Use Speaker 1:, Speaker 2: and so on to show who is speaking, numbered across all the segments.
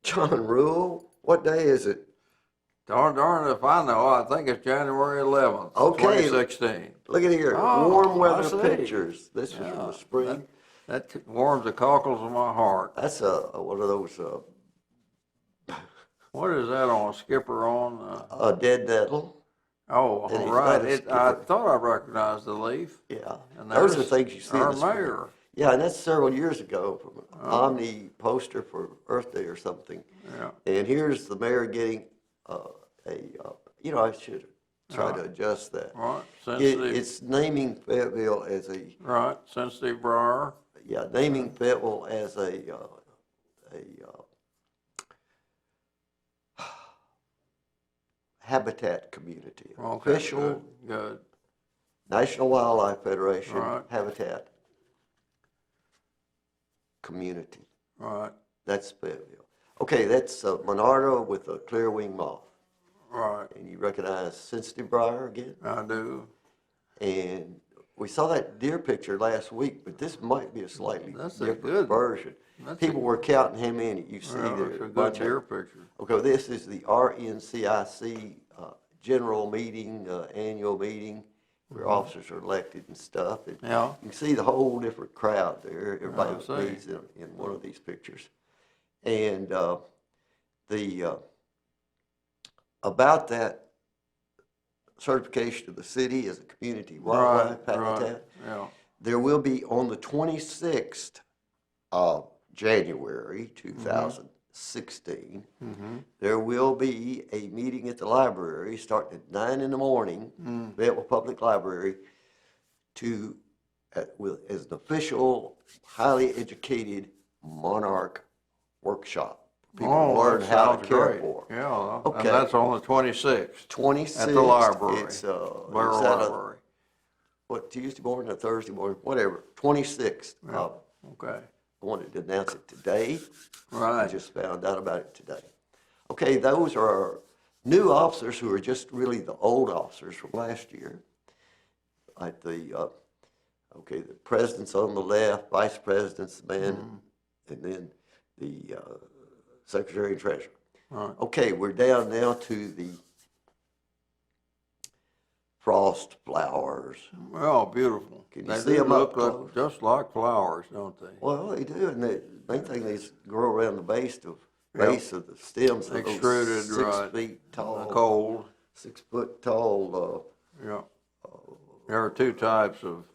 Speaker 1: John Rule, what day is it?
Speaker 2: Darn if I know. I think it's January 11th,
Speaker 1: Okay,
Speaker 2: 2016.
Speaker 1: look at here.
Speaker 2: Oh,
Speaker 1: Warm
Speaker 2: I
Speaker 1: weather
Speaker 2: see.
Speaker 1: pictures. This is from
Speaker 2: Yeah,
Speaker 1: the spring.
Speaker 2: that warms the cockles of my heart.
Speaker 1: That's one of those
Speaker 2: What is that on? Skipper on?
Speaker 1: a dead nettle.
Speaker 2: Oh,
Speaker 1: And he's
Speaker 2: right.
Speaker 1: got a
Speaker 2: I
Speaker 1: skipper.
Speaker 2: thought I recognized the leaf.
Speaker 1: Yeah,
Speaker 2: And
Speaker 1: those are
Speaker 2: there's
Speaker 1: things you see in
Speaker 2: our
Speaker 1: the spring.
Speaker 2: mayor.
Speaker 1: Yeah, and that's several years ago from an
Speaker 2: Oh.
Speaker 1: Omni poster for Earth Day or something.
Speaker 2: Yeah.
Speaker 1: And here's the mayor getting I should try to adjust that.
Speaker 2: Right. Sensitive.
Speaker 1: It's naming Fayetteville as a,
Speaker 2: Right. Sensitive briar.
Speaker 1: yeah, naming Fayetteville as a habitat community.
Speaker 2: Okay.
Speaker 1: Official
Speaker 2: Good.
Speaker 1: National Wildlife Federation
Speaker 2: Right.
Speaker 1: habitat community.
Speaker 2: Right.
Speaker 1: That's Fayetteville. Okay, that's Monarda with a clear wing moth.
Speaker 2: Right.
Speaker 1: And you recognize sensitive briar again?
Speaker 2: I do.
Speaker 1: And we saw that deer picture last week, but this might be a slightly different version. People were counting how many you see there.
Speaker 2: It's a good deer picture.
Speaker 1: Okay, this is the RNCIC general meeting, annual meeting, where officers are elected and stuff. And
Speaker 2: Yeah.
Speaker 1: you can see the whole different crowd there. Everybody
Speaker 2: I
Speaker 1: leads in one of these pictures. And about that certification of the city as a community wildlife habitat,
Speaker 2: Yeah.
Speaker 1: there will be on the 26th of January 2016, there will be a meeting at the library starting at 9 in the morning, Fayetteville Public Library, as an official, highly educated monarch workshop. People learn how to care for.
Speaker 2: Yeah.
Speaker 1: Okay.
Speaker 2: And that's on the 26th.
Speaker 1: 26th.
Speaker 2: At the library.
Speaker 1: It's
Speaker 2: Blair
Speaker 1: is that
Speaker 2: Library.
Speaker 1: Tuesday morning or Thursday morning, whatever. 26th.
Speaker 2: Yeah. Okay.
Speaker 1: I wanted to announce it today. I
Speaker 2: Right.
Speaker 1: just found out about it today. Okay, those are our new officers who are just really the old officers from last year. Like the president's on the left, vice president's the man, and then the secretary and treasurer.
Speaker 2: Right.
Speaker 1: Okay, we're down now to the frost flowers.
Speaker 2: Well, beautiful.
Speaker 1: Can you
Speaker 2: They
Speaker 1: see
Speaker 2: do
Speaker 1: them up
Speaker 2: look
Speaker 1: close?
Speaker 2: just like flowers, don't they?
Speaker 1: Well, they do, and the main thing, they grow around the base of the stems of
Speaker 2: Extruded,
Speaker 1: those 6
Speaker 2: right.
Speaker 1: feet tall,
Speaker 2: Cold.
Speaker 1: 6 foot tall.
Speaker 2: Yeah. There are two types of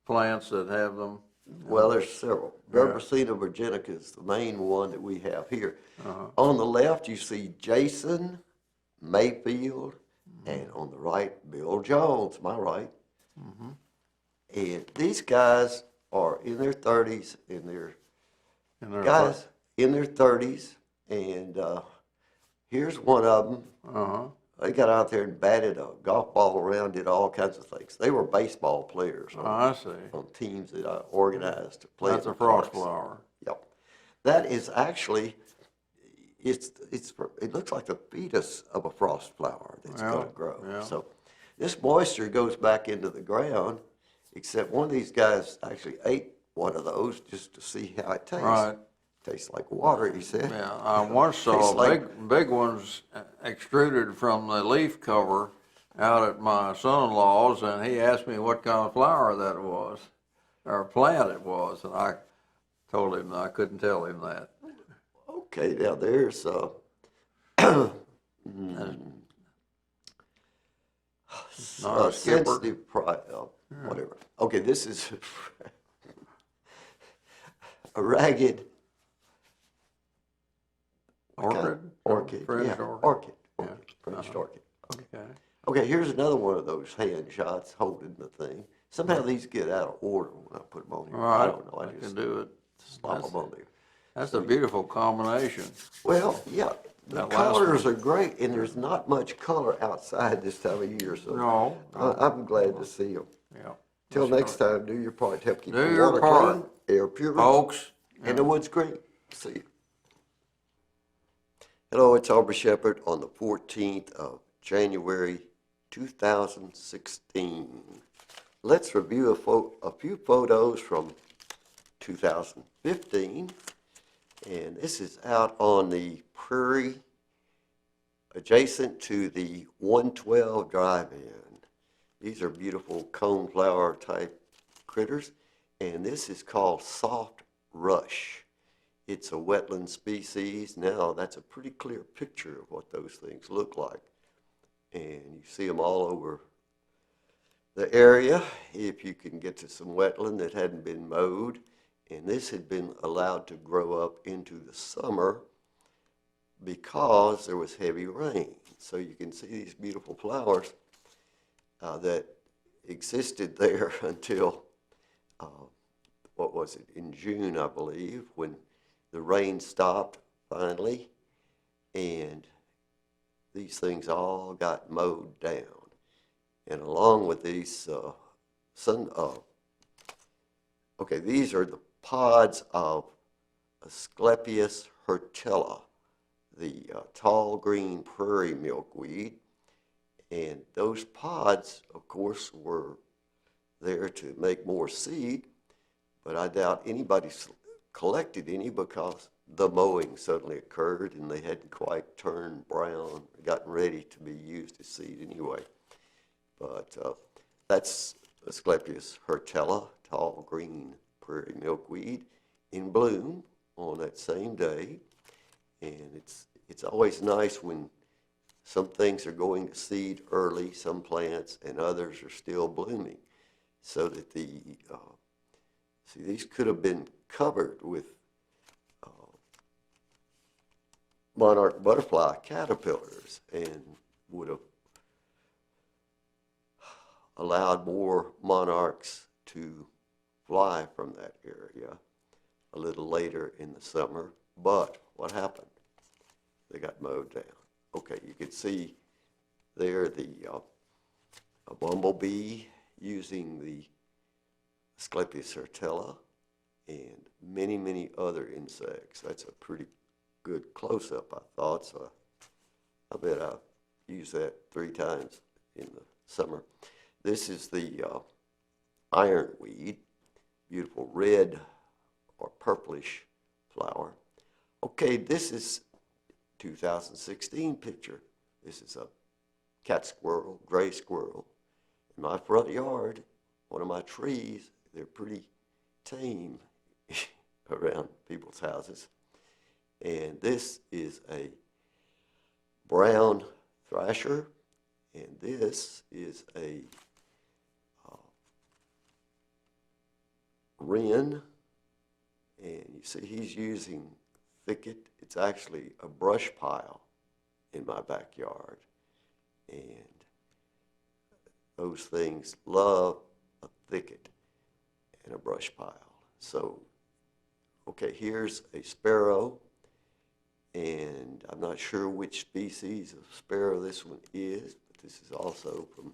Speaker 2: plants that have them.
Speaker 1: Well, there's several. Verbicina virginica is the main one that we have here. On the left, you see Jason Mayfield, and on the right, Bill Jones, my right. And these guys are in their 30s, and they're guys in their 30s, and here's one of them. They got out there and batted a golf ball around, did all kinds of things. They were baseball players
Speaker 2: I see.
Speaker 1: on teams that I organized to play.
Speaker 2: That's a frost flower.
Speaker 1: Yep. That is actually, it looks like the fetus of a frost flower that's going to grow.
Speaker 2: Yeah.
Speaker 1: So this moisture goes back into the ground, except one of these guys actually ate one of those just to see how it tastes.
Speaker 2: Right.
Speaker 1: Tastes like water, he said.
Speaker 2: Yeah, I once saw big ones extruded from the leaf cover out at my son-in-law's, and he asked me what kind of flower that was, or plant it was, and I told him I couldn't tell him that.
Speaker 1: Okay, now there's
Speaker 2: Not a skipper.
Speaker 1: sensitive whatever. Okay, this is a ragged
Speaker 2: Orchid? French
Speaker 1: yeah,
Speaker 2: orchid?
Speaker 1: French orchid.
Speaker 2: Okay.
Speaker 1: Okay, here's another one of those hand shots holding the thing. Somehow these get out of order when I put them on here.
Speaker 2: Right.
Speaker 1: I don't know. I
Speaker 2: can
Speaker 1: just
Speaker 2: do it.
Speaker 1: slop them on there.
Speaker 2: That's a beautiful combination.
Speaker 1: Well, yeah, the
Speaker 2: That last
Speaker 1: colors are great, and there's not much color outside this time of year, so
Speaker 2: No.
Speaker 1: I'm glad to see them.
Speaker 2: Yeah.
Speaker 1: Till next time, do your part to help keep
Speaker 2: Do
Speaker 1: the
Speaker 2: your
Speaker 1: water
Speaker 2: part.
Speaker 1: clean, air pure,
Speaker 2: Folks.
Speaker 1: and the woods green. See you. Hello, it's Aubrey Shepherd on the 14th of January 2016. Let's review a few photos from 2015. And this is out on the prairie adjacent to the 112 drive-in. These are beautiful coneflower type critters, and this is called soft rush. It's a wetland species. Now that's a pretty clear picture of what those things look like. And you see them all over the area if you can get to some wetland that hadn't been mowed. And this had been allowed to grow up into the summer because there was heavy rain. So you can see these beautiful flowers that existed there until, what was it, in June, I believe, when the rain stopped finally, and these things all got mowed down. And along with these these are the pods of Asclepias hurtella, the tall green prairie milkweed. And those pods, of course, were there to make more seed, but I doubt anybody collected any because the mowing suddenly occurred and they hadn't quite turned brown, gotten ready to be used as seed anyway. But that's Asclepias hurtella, tall green prairie milkweed, in bloom on that same day. And it's always nice when some things are going to seed early, some plants, and others are still blooming. So that these could have been covered with monarch butterfly caterpillars and would have allowed more monarchs to fly from that area a little later in the summer. But what happened? They got mowed down. Okay, you can see there a bumblebee using the Asclepias hurtella and many, many other insects. That's a pretty good close-up, I thought, so I bet I've used that 3 times in the summer. This is the ironweed, beautiful red or purplish flower. Okay, this is 2016 picture. This is a cat squirrel, gray squirrel. In my front yard, one of my trees, they're pretty tame around people's houses. And this is a brown thrasher, and this is a wren. And you see he's using thicket. It's actually a brush pile in my backyard. And those things love a thicket and a brush pile. So, okay, here's a sparrow. And I'm not sure which species of sparrow this one is, but this is also from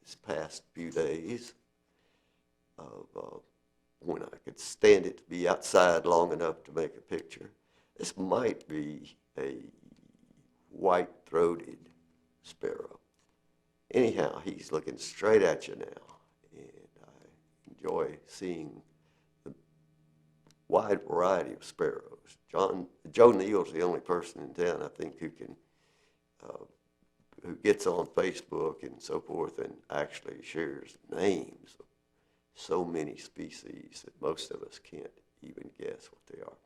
Speaker 1: this past few days of when I could stand it to be outside long enough to make a picture. This might be a white-throated sparrow. Anyhow, he's looking straight at you now, and I enjoy seeing the wide variety of sparrows. Joe Neal's the only person in town, I think, who gets on Facebook and so forth and actually shares names of so many species that most of us can't even guess what they are.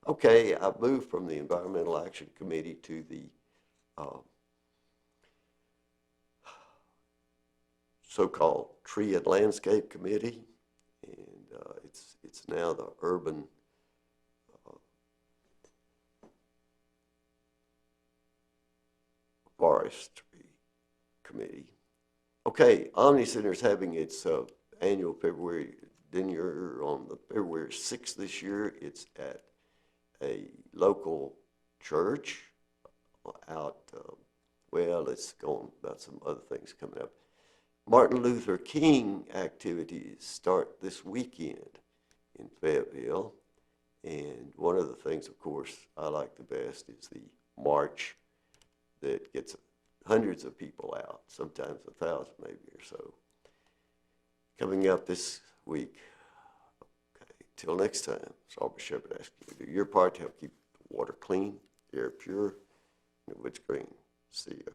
Speaker 1: Okay, I moved from the Environmental Action Committee to the so-called Tree and Landscape Committee, and it's now the Urban Forestry Committee. Okay, Omni Center is having its annual February dinner on the February 6th this year. It's at a local church out, let's go on about some other things coming up. Martin Luther King activities start this weekend in Fayetteville. And one of the things, of course, I like the best is the march that gets hundreds of people out, sometimes 1,000 maybe or so, coming up this week. Okay. Till next time, it's Aubrey Shepherd asking you to do your part to help keep the water clean, the air pure, and the woods green. See ya.